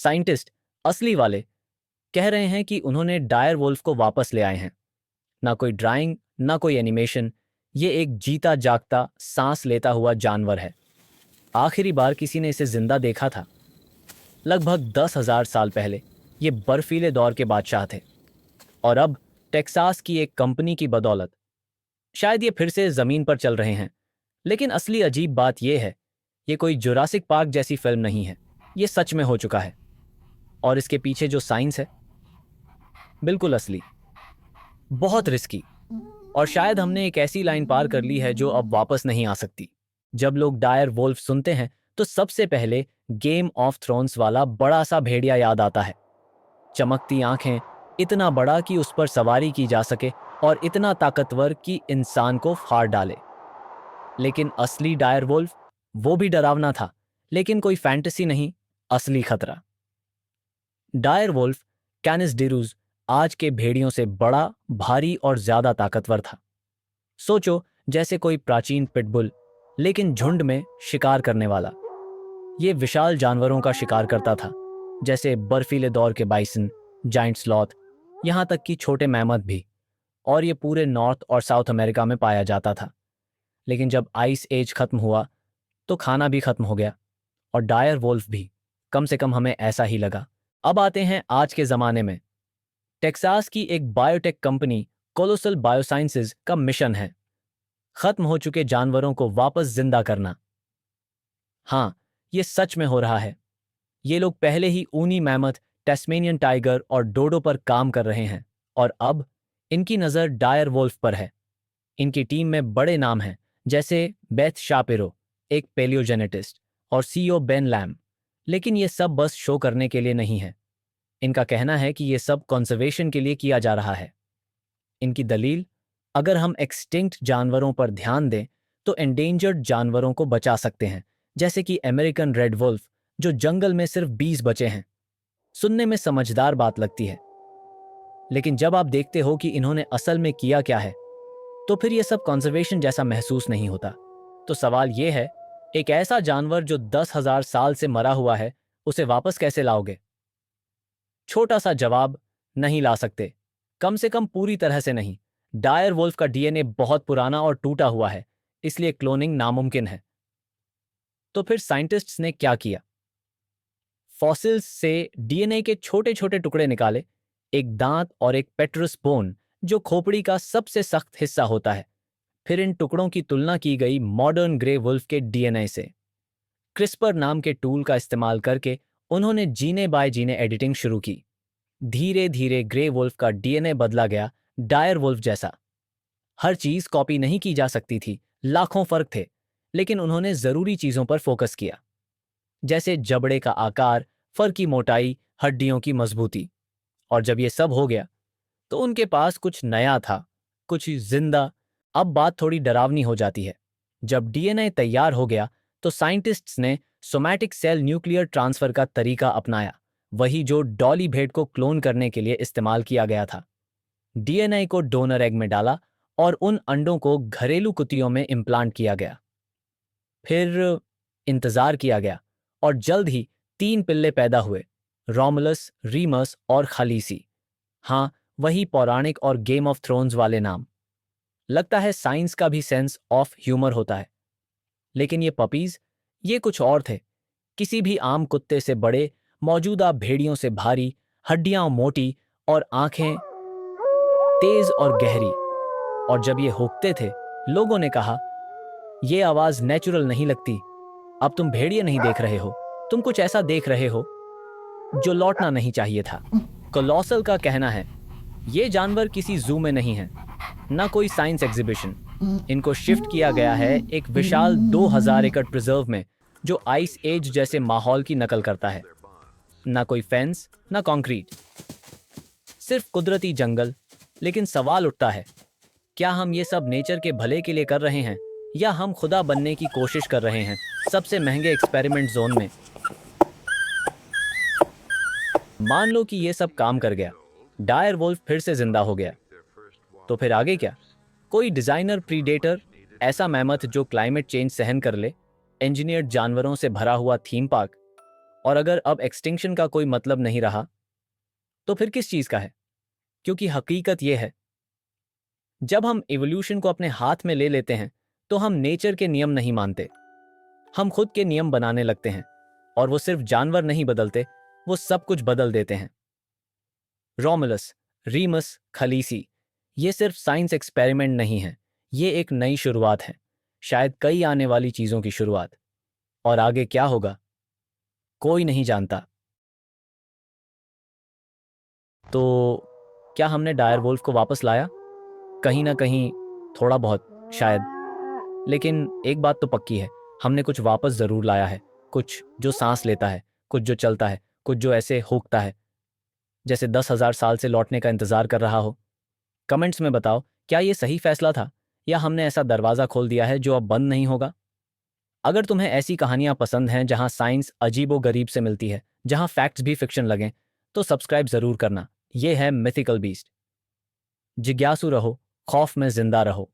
Scientist असली वाले कह रहे हैं कि उन्होंने डायर वुल्फ को वापस ले आए हैं। ना कोई ड्राइंग, ना कोई एनिमेशन, ये एक जीता जागता सांस लेता हुआ जानवर है। आखिरी बार किसी ने इसे जिंदा देखा था लगभग 10,000 साल पहले। ये बर्फीले दौर के बादशाह थे और अब टेक्सास की एक कंपनी की बदौलत शायद ये फिर से जमीन पर चल रहे हैं। लेकिन असली अजीब बात यह है, ये कोई जुरासिक पार्क जैसी फिल्म नहीं है, ये सच में हो चुका है। और इसके पीछे जो साइंस है, बिल्कुल असली, बहुत रिस्की। और शायद हमने एक ऐसी लाइन पार कर ली है जो अब वापस नहीं आ सकती। जब लोग डायर वोल्फ सुनते हैं तो सबसे पहले गेम ऑफ थ्रोन्स वाला बड़ा सा भेड़िया याद आता है। चमकती आंखें, इतना बड़ा कि उस पर सवारी की जा सके और इतना ताकतवर कि इंसान को फाड़ डाले। लेकिन असली डायर वोल्फ, वो भी डरावना था, लेकिन कोई फैंटेसी नहीं, असली खतरा। डायर वोल्फ कैनिस डिरूज आज के भेड़ियों से बड़ा, भारी और ज्यादा ताकतवर था। सोचो, जैसे कोई प्राचीन पिटबुल, लेकिन झुंड में शिकार करने वाला। ये विशाल जानवरों का शिकार करता था, जैसे बर्फीले दौर के बाइसन, जाइंट स्लॉथ, यहां तक कि छोटे मैमथ भी। और ये पूरे नॉर्थ और साउथ अमेरिका में पाया जाता था। लेकिन जब आइस एज खत्म हुआ तो खाना भी खत्म हो गया, और डायर वोल्फ भी। कम से कम हमें ऐसा ही लगा। अब आते हैं आज के जमाने में। टेक्सास की एक बायोटेक कंपनी कोलोसल बायोसाइंसेज का मिशन है खत्म हो चुके जानवरों को वापस जिंदा करना। हाँ, ये सच में हो रहा है। ये लोग पहले ही ऊनी मैमथ, टेस्मेनियन टाइगर और डोडो पर काम कर रहे हैं, और अब इनकी नज़र डायर वोल्फ पर है। इनकी टीम में बड़े नाम हैं, जैसे बेथ शापिरो, एक पेलियोजेनेटिस्ट, और सीईओ बेन लैम। लेकिन ये सब बस शो करने के लिए नहीं है। इनका कहना है कि ये सब कंजर्वेशन के लिए किया जा रहा है। इनकी दलील, अगर हम एक्सटिंक्ट जानवरों पर ध्यान दें तो एंडेंजर्ड जानवरों को बचा सकते हैं, जैसे कि अमेरिकन रेड वुल्फ, जो जंगल में सिर्फ 20 बचे हैं। सुनने में समझदार बात लगती है, लेकिन जब आप देखते हो कि इन्होंने असल में किया क्या है, तो फिर यह सब कंजर्वेशन जैसा महसूस नहीं होता। तो सवाल यह है, एक ऐसा जानवर जो 10,000 साल से मरा हुआ है, उसे वापस कैसे लाओगे? छोटा सा जवाब, नहीं ला सकते। कम से कम पूरी तरह से नहीं। डायर वुल्फ का डीएनए बहुत पुराना और टूटा हुआ है, इसलिए क्लोनिंग नामुमकिन है। तो फिर साइंटिस्ट्स ने क्या किया? फॉसिल्स से डीएनए के छोटे छोटे टुकड़े निकाले, एक दांत और एक पेट्रस बोन, जो खोपड़ी का सबसे सख्त हिस्सा होता है। फिर इन टुकड़ों की तुलना की गई मॉडर्न ग्रे वुल्फ के डीएनए से। क्रिस्पर नाम के टूल का इस्तेमाल करके उन्होंने जीने बाय जीने एडिटिंग शुरू की। धीरे धीरे ग्रे वुल्फ का डीएनए बदला गया, डायर वुल्फ जैसा। हर चीज कॉपी नहीं की जा सकती थी, लाखों फर्क थे, लेकिन उन्होंने जरूरी चीजों पर फोकस किया, जैसे जबड़े का आकार, फर की मोटाई, हड्डियों की मजबूती। और जब ये सब हो गया तो उनके पास कुछ नया था, कुछ जिंदा। अब बात थोड़ी डरावनी हो जाती है। जब डीएनए तैयार हो गया तो साइंटिस्ट्स ने सोमैटिक सेल न्यूक्लियर ट्रांसफर का तरीका अपनाया, वही जो डॉली भेड़ को क्लोन करने के लिए इस्तेमाल किया गया था। डीएनए को डोनर एग में डाला और उन अंडों को घरेलू कुतियों में इम्प्लांट किया गया। फिर इंतजार किया गया, और जल्द ही 3 पिल्ले पैदा हुए, रोमुलस, रीमस और खलीसी। हाँ, वही पौराणिक और गेम ऑफ थ्रोन्स वाले नाम। लगता है साइंस का भी सेंस ऑफ ह्यूमर होता है। लेकिन ये पपीज, ये कुछ और थे। किसी भी आम कुत्ते से बड़े, मौजूदा भेड़ियों से भारी, हड्डियां मोटी और आंखें तेज और गहरी। और जब ये हुक्ते थे, लोगों ने कहा, ये आवाज नेचुरल नहीं लगती। अब तुम भेड़िए नहीं देख रहे हो, तुम कुछ ऐसा देख रहे हो जो लौटना नहीं चाहिए था। कोलोसल का कहना है, ये जानवर किसी जू में नहीं है, ना कोई साइंस एग्जीबिशन। इनको शिफ्ट किया गया है एक विशाल 2000 एकड़ प्रिजर्व में, जो आइस एज जैसे माहौल की नकल करता है। ना कोई फेंस, ना कंक्रीट, सिर्फ कुदरती जंगल। लेकिन सवाल उठता है, क्या हम ये सब नेचर के भले के लिए कर रहे हैं, या हम खुदा बनने की कोशिश कर रहे हैं सबसे महंगे एक्सपेरिमेंट जोन में? मान लो कि ये सब काम कर गया, डायर वुल्फ फिर से जिंदा हो गया, तो फिर आगे क्या? कोई डिजाइनर प्रीडेटर, ऐसा मैमथ जो क्लाइमेट चेंज सहन कर ले, इंजीनियर्ड जानवरों से भरा हुआ थीम पार्क, और अगर अब एक्सटिंक्शन का कोई मतलब नहीं रहा, तो फिर किस चीज का है? क्योंकि हकीकत यह है, जब हम इवोल्यूशन को अपने हाथ में ले लेते हैं, तो हम नेचर के नियम नहीं मानते, हम खुद के नियम बनाने लगते हैं। और वो सिर्फ जानवर नहीं बदलते, वो सब कुछ बदल देते हैं। रोमुलस, रीमस, खलीसी, ये सिर्फ साइंस एक्सपेरिमेंट नहीं है, ये एक नई शुरुआत है, शायद कई आने वाली चीजों की शुरुआत। और आगे क्या होगा, कोई नहीं जानता। तो क्या हमने डायरवोल्फ को वापस लाया? कहीं ना कहीं, थोड़ा बहुत, शायद। लेकिन एक बात तो पक्की है, हमने कुछ वापस जरूर लाया है। कुछ जो सांस लेता है, कुछ जो चलता है, कुछ जो ऐसे हुकता है जैसे 10,000 साल से लौटने का इंतजार कर रहा हो। कमेंट्स में बताओ, क्या ये सही फैसला था, या हमने ऐसा दरवाजा खोल दिया है जो अब बंद नहीं होगा? अगर तुम्हें ऐसी कहानियां पसंद हैं जहां साइंस अजीबो गरीब से मिलती है, जहां फैक्ट्स भी फिक्शन लगें, तो सब्सक्राइब जरूर करना। ये है मिथिकल बीस्ट। जिज्ञासु रहो, खौफ में जिंदा रहो।